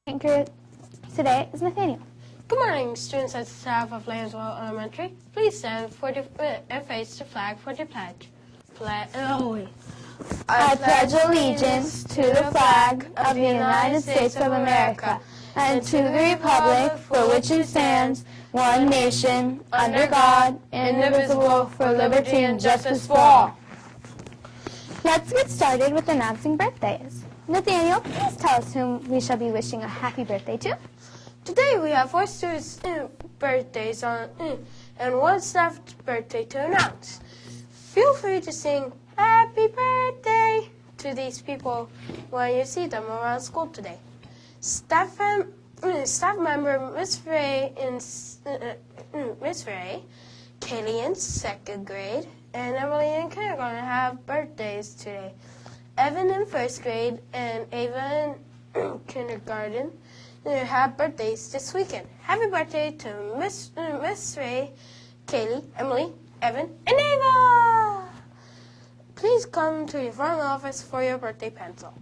Anchor today is Nathaniel. Good morning, students and staff of Laytonsville Elementary. Please stand for and face the flag for the pledge. I pledge allegiance to the flag of the United States of America and to the republic for which it stands, one nation, under God, indivisible, for liberty and justice for all. Let's get started with announcing birthdays. Nathaniel, please tell us whom we shall be wishing a happy birthday to. Today we have 4 students' birthdays and one staff birthday to announce. Feel free to sing happy birthday to these people when you see them around school today. Staff member Miss Ray, Kaylee in 2nd grade, and Emily in kindergarten have birthdays today. Evan in 1st grade and Ava in kindergarten have birthdays this weekend. Happy birthday to Miss Ray, Kaylee, Emily, Evan, and Ava! Please come to the front office for your birthday pencil.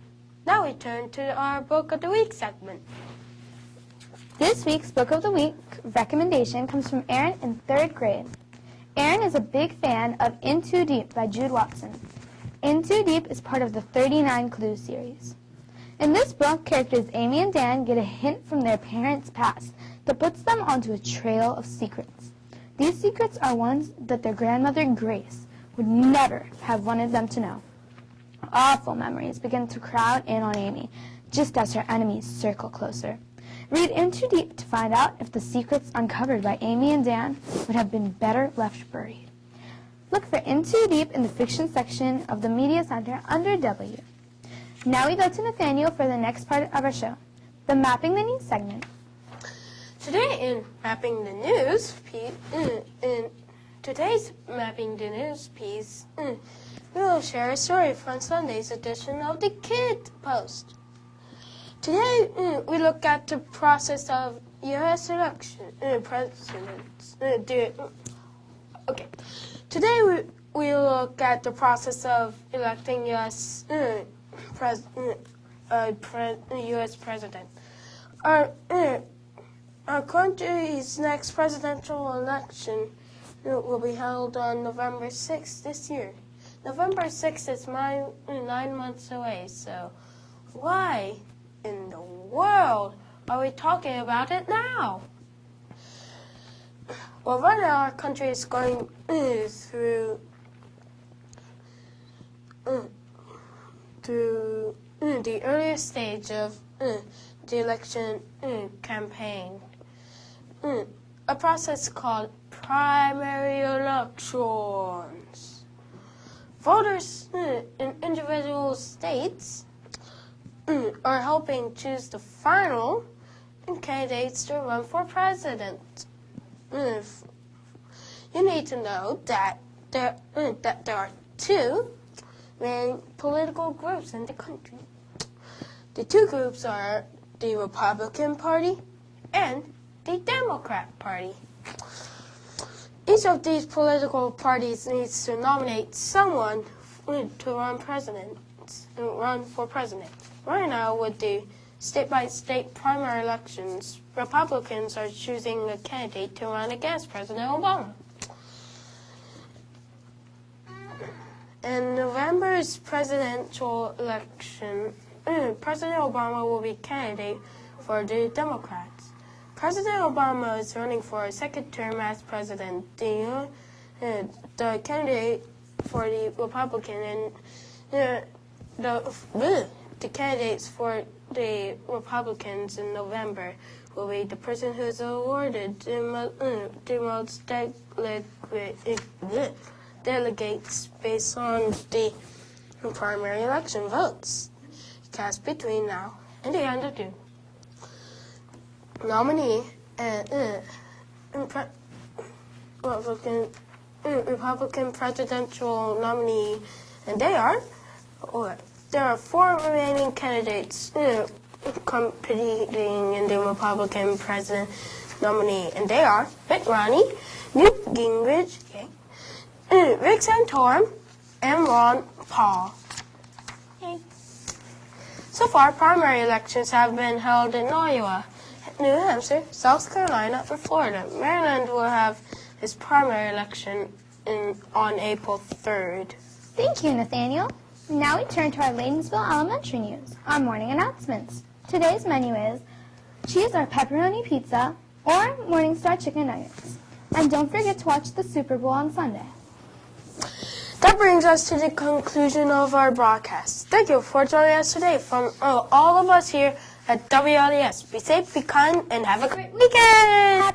Now we turn to our Book of the Week segment. This week's Book of the Week recommendation comes from Aaron in 3rd grade. Aaron is a big fan of In Too Deep by Jude Watson. In Too Deep is part of the 39 Clues series. In this book, characters Amy and Dan get a hint from their parents' past that puts them onto a trail of secrets. These secrets are ones that their grandmother, Grace, would never have wanted them to know. Awful memories begin to crowd in on Amy, just as her enemies circle closer. Read In Too Deep to find out if the secrets uncovered by Amy and Dan would have been better left buried. Look for In Too Deep in the fiction section of the Media Center under W. Now we go to Nathaniel for the next part of our show, the Mapping the News segment. Today in Mapping the News in today's Mapping the News piece, we will share a story from Sunday's edition of the Kid Post. Today we look at the process of U.S. election presidents. Today we look at the process of electing U.S. U.S. president. Our country's next presidential election will be held on November 6th this year. November 6th is 9 months away, so why in the world are we talking about it now? Well, right now our country is going through the earliest stage of the election campaign, a process called primary elections. Voters in individual states are helping choose the final candidates to run for president. You need to know that there are 2 main political groups in the country. The 2 groups are the Republican Party and the Democrat Party. Each of these political parties needs to nominate someone to run for president. Right now, with the state-by-state primary elections, Republicans are choosing a candidate to run against President Obama. In November's presidential election, President Obama will be candidate for the Democrats. President Obama is running for a 2nd term as president. The candidate for the Republican and the candidates for the Republicans in November will be the person who's awarded the most delegates based on the primary election votes cast between now and the end of June. Nominee and Republican presidential nominee, and there are 4 remaining candidates competing in the Republican president nominee, and they are Mitt Romney, Newt Gingrich, Rick Santorum, and Ron Paul. So far, primary elections have been held in Iowa, New Hampshire, South Carolina, and Florida. Maryland will have its primary election on April 3rd. Thank you, Nathaniel. Now we turn to our Laytonsville Elementary news, our morning announcements. Today's menu is cheese or pepperoni pizza or Morningstar chicken nuggets. And don't forget to watch the Super Bowl on Sunday. That brings us to the conclusion of our broadcast. Thank you for joining us today from all of us here at WLES. Be safe, be kind, and have a great weekend!